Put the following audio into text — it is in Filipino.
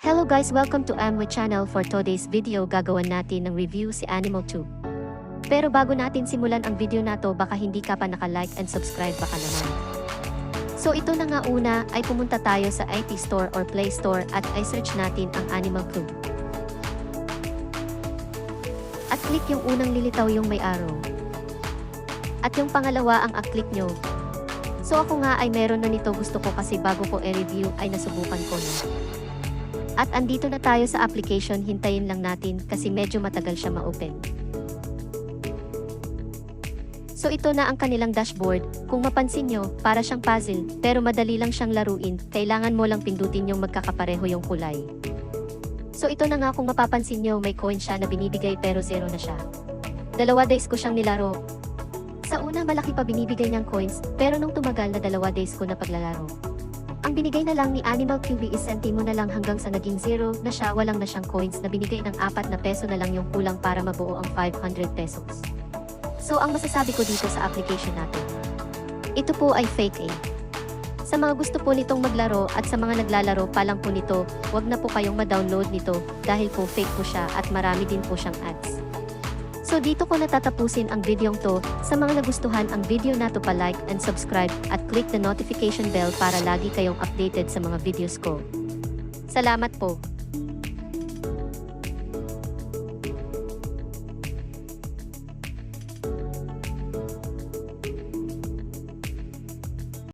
Hello guys, welcome to Amway channel. For today's video, gagawan natin ng review si Animal Tube. Pero bago natin simulan ang video na to, baka hindi ka pa naka-like and subscribe baka naman. So ito na nga, una ay pumunta tayo sa IT Store or Play Store at ay search natin ang Animal Tube. At click yung unang lilitaw yung may arrow. At yung pangalawa ang click nyo. So ako nga ay meron na nito, gusto ko kasi bago ko i-review ay nasubukan ko na. At andito na tayo sa application, hintayin lang natin kasi medyo matagal siya ma-open. So ito na ang kanilang dashboard. Kung mapansin nyo, para siyang puzzle, pero madali lang siyang laruin. Kailangan mo lang pindutin yung magkakapareho yung kulay. So ito na nga, kung mapapansin nyo, may coin siya na binibigay pero zero na siya. 2 days ko siyang nilaro. Sa una malaki pa binibigay niyang coins, pero nung tumagal na 2 days ko na paglalaro, ang binigay na lang ni Animal Cube is sentimo na lang hanggang sa naging 0 na siya, walang na siyang coins na binigay ng 4 na peso na lang yung kulang para mabuo ang 500 pesos. So ang masasabi ko dito sa application natin, ito po ay fake eh. Sa mga gusto po nitong maglaro at sa mga naglalaro pa lang po nito, wag na po kayong ma-download nito dahil po fake po siya at marami din po siyang ads. So dito ko natatapusin ang videong to. Sa mga nagustuhan ang video na to, pa-like and subscribe at click the notification bell para lagi kayong updated sa mga videos ko. Salamat po!